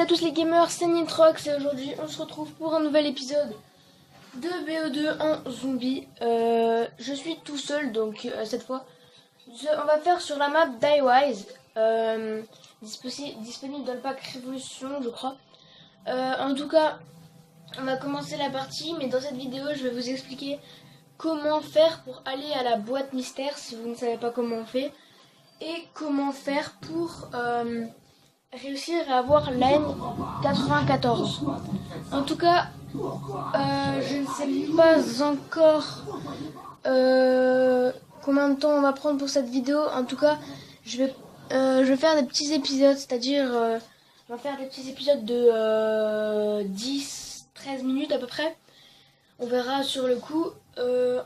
tous les gamers, c'est Nitrox et aujourd'hui on se retrouve pour un nouvel épisode de BO2 en zombie. Je suis tout seul donc cette fois on va faire sur la map DieWise, disponible dans le pack Révolution je crois. En tout cas on va commencer la partie, mais dans cette vidéo je vais vous expliquer comment faire pour aller à la boîte mystère si vous ne savez pas comment on fait, et comment faire pour réussir à avoir la N94. En tout cas, je ne sais pas encore combien de temps on va prendre pour cette vidéo. En tout cas, je vais faire des petits épisodes, c'est-à-dire on va faire des petits épisodes de 10-13 minutes à peu près. On verra sur le coup.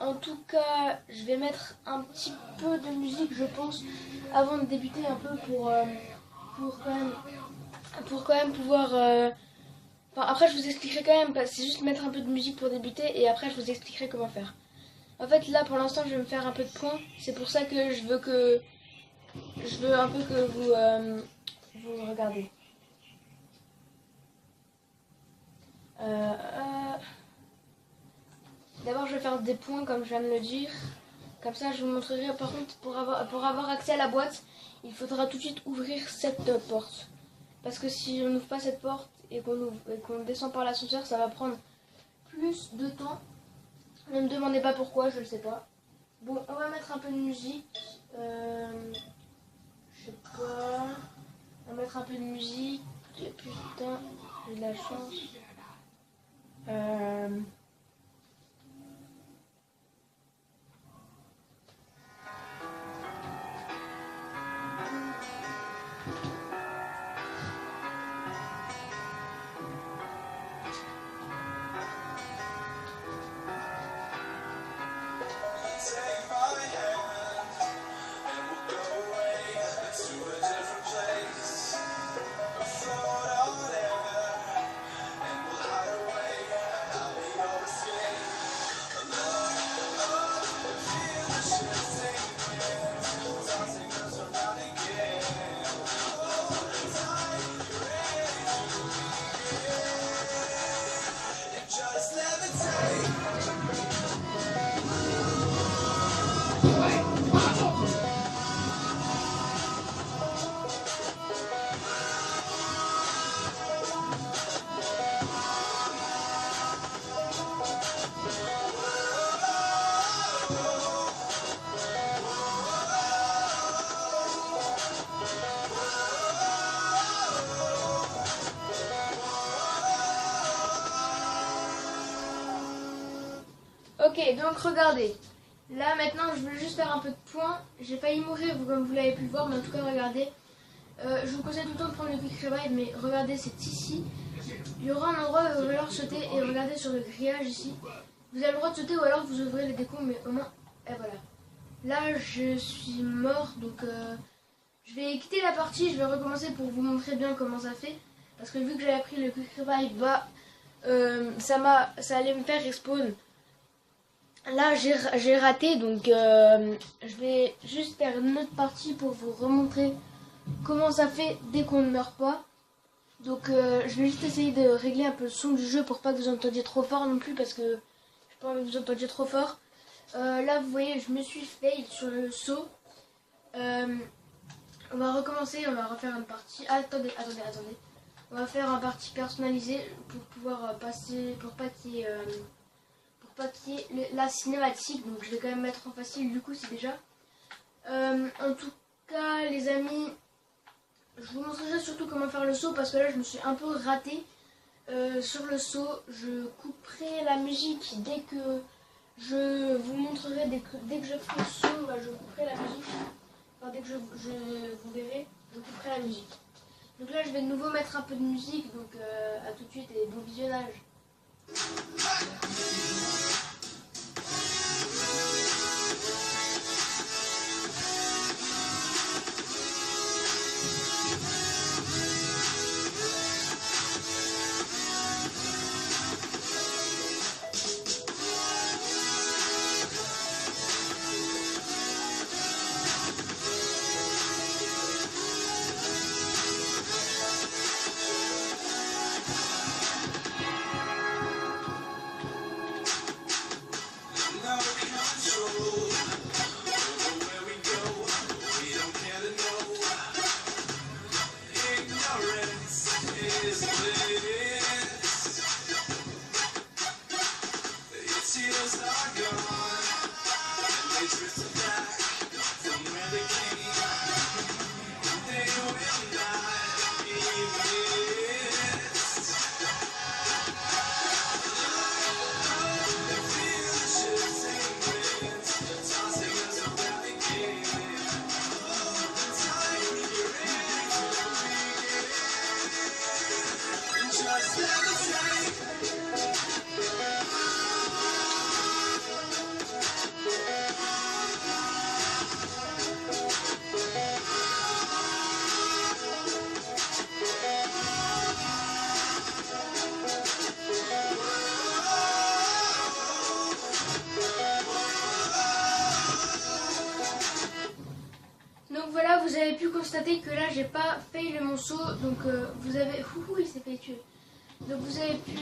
En tout cas, je vais mettre un petit peu de musique, je pense, avant de débuter un peu pour quand même pouvoir... Enfin, après, je vous expliquerai quand même, c'est juste mettre un peu de musique pour débuter et après, je vous expliquerai comment faire. En fait, là, pour l'instant, je vais me faire un peu de points. C'est pour ça que je veux un peu que vous regardez. D'abord, je vais faire des points comme je viens de le dire. Comme ça, je vous montrerai. Par contre, pour avoir accès à la boîte, il faudra tout de suite ouvrir cette porte. Parce que si on n'ouvre pas cette porte et qu'on descend par l'ascenseur, ça va prendre plus de temps. Ne me demandez pas pourquoi, je ne sais pas. Bon, on va mettre un peu de musique. Je sais pas. On va mettre un peu de musique. Putain, j'ai de la chance. Ok, donc regardez. Là maintenant je vais juste faire un peu de points. J'ai failli mourir comme vous l'avez pu le voir, mais en tout cas regardez. Je vous conseille tout le temps de prendre le quick revive, mais regardez, c'est ici. Il y aura un endroit où il va falloir sauter et regardez sur le grillage ici. Vous avez le droit de sauter ou alors vous ouvrez les décombres, mais au moins, et voilà. Là je suis mort, donc je vais quitter la partie, je vais recommencer pour vous montrer bien comment ça fait. Parce que vu que j'avais pris le quick revive, bah, ça allait me faire respawn. Là j'ai raté, donc je vais juste faire une autre partie pour vous remontrer comment ça fait dès qu'on ne meurt pas. Donc je vais juste essayer de régler un peu le son du jeu pour pas que vous entendiez trop fort non plus, parce que j'ai pas envie que vous entendiez trop fort. Là vous voyez, je me suis fail sur le saut. On va recommencer, on va refaire une partie. Attendez. On va faire une partie personnalisée pour pouvoir passer, pour pas qu'il y ait la cinématique, donc je vais quand même mettre en facile, du coup c'est déjà. En tout cas les amis, je vous montrerai surtout comment faire le saut, parce que là je me suis un peu raté sur le saut. Je couperai la musique dès que je vous montrerai, dès que je ferai le saut, bah, je couperai la musique. Enfin dès que je vous verrez, je couperai la musique. Donc là je vais de nouveau mettre un peu de musique, donc à tout de suite et bon visionnage. constater que là j'ai pas fail le monceau, donc vous avez... Ouh, il s'est fait tuer. Donc vous avez pu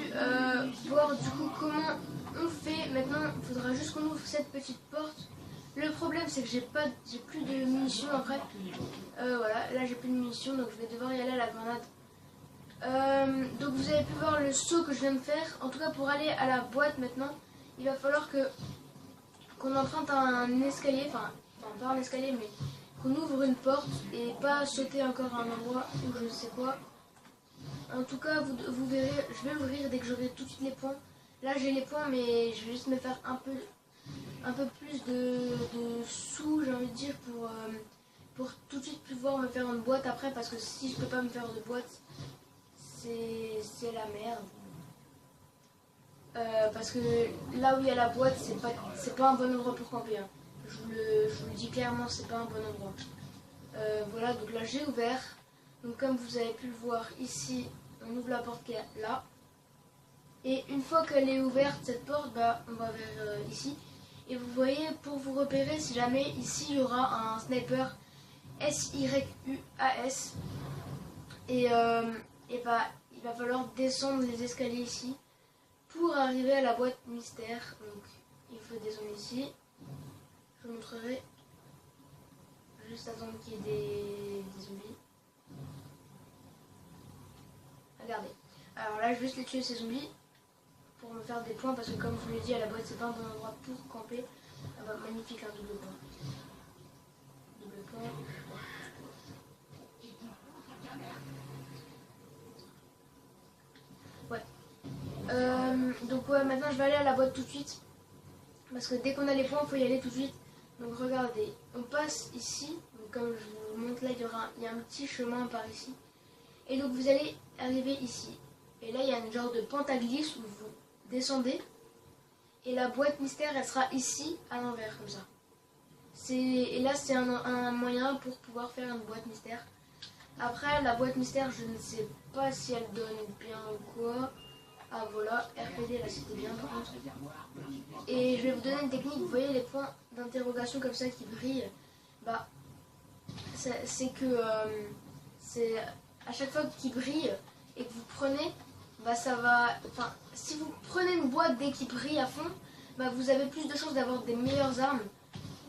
voir du coup comment on fait. Maintenant il faudra juste qu'on ouvre cette petite porte. Le problème c'est que j'ai plus de munitions après. Voilà, là j'ai plus de munitions donc je vais devoir y aller à la grenade. Donc vous avez pu voir le saut que je viens de faire. En tout cas pour aller à la boîte maintenant, il va falloir qu'on emprunte un escalier, enfin pas un escalier mais qu'on ouvre une porte et pas sauter encore à un endroit où je ne sais quoi. En tout cas vous verrez, je vais ouvrir dès que j'aurai tout de suite les points. Là j'ai les points mais je vais juste me faire un peu plus de sous, j'ai envie de dire, pour tout de suite pouvoir me faire une boîte après, parce que si je peux pas me faire de boîte, c'est la merde. Parce que là où il y a la boîte, c'est pas un bon endroit pour camper. Hein. Je vous le dis clairement, c'est pas un bon endroit. Voilà, donc là j'ai ouvert. Donc comme vous avez pu le voir ici, on ouvre la porte qui est là. Et une fois qu'elle est ouverte, cette porte, bah, on va vers ici. Et vous voyez, pour vous repérer, si jamais ici il y aura un sniper SYUAS. Et bah, il va falloir descendre les escaliers ici pour arriver à la boîte mystère. Donc il faut descendre ici. Je vous montrerai. Juste attendre qu'il y ait des zombies. Regardez. Alors là, je vais juste les tuer ces zombies pour me faire des points, parce que comme je vous l'ai dit, à la boîte c'est pas un bon endroit pour camper. Ah bah, magnifique, un double point. Double point. Ouais. Donc ouais, maintenant je vais aller à la boîte tout de suite, parce que dès qu'on a les points, il faut y aller tout de suite. Donc regardez, on passe ici. Donc, comme je vous montre là, il y a un petit chemin par ici. Et donc vous allez arriver ici. Et là, il y a une genre de pente à glisse où vous descendez. Et la boîte mystère, elle sera ici, à l'envers, comme ça. Et là, c'est un moyen pour pouvoir faire une boîte mystère. Après, la boîte mystère, je ne sais pas si elle donne bien ou quoi. Ah voilà, RPD, là, c'était bien par contre. Et je vais vous donner une technique. Vous voyez les points d'interrogation comme ça qui brillent. Bah, c'est que... c'est à chaque fois qu'ils brillent et que vous prenez... Bah ça va, enfin, si vous prenez une boîte dès qu'il brille à fond, bah vous avez plus de chances d'avoir des meilleures armes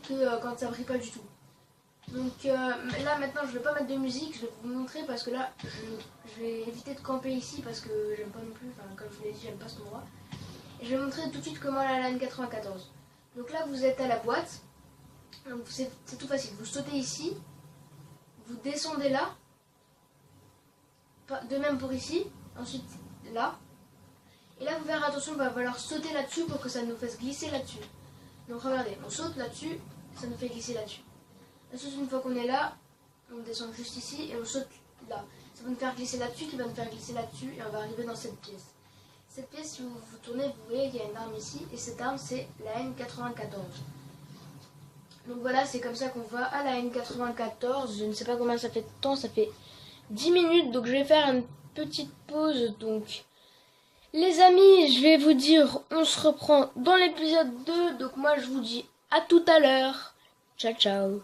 que quand ça brille pas du tout. Donc là maintenant je vais pas mettre de musique, je vais vous montrer parce que là je vais éviter de camper ici parce que j'aime pas non plus, enfin comme je vous l'ai dit, j'aime pas cet endroit. Et je vais vous montrer tout de suite comment aller à la N94. Donc là vous êtes à la boîte, c'est tout facile, vous sautez ici, vous descendez là, de même pour ici, ensuite là, et là vous verrez, attention, il va falloir sauter là-dessus pour que ça nous fasse glisser là-dessus. Donc regardez, on saute là-dessus, ça nous fait glisser là-dessus. Ensuite, une fois qu'on est là, on descend juste ici et on saute là. Ça va nous faire glisser là-dessus, qui va nous faire glisser là-dessus, et on va arriver dans cette pièce. Cette pièce, si vous vous tournez, vous voyez qu'il y a une arme ici, et cette arme c'est la N94. Donc voilà, c'est comme ça qu'on va à la N94. Je ne sais pas combien ça fait de temps, ça fait 10 minutes, donc je vais faire une petite pause. Donc les amis, je vais vous dire, on se reprend dans l'épisode 2. Donc moi je vous dis à tout à l'heure. Ciao ciao.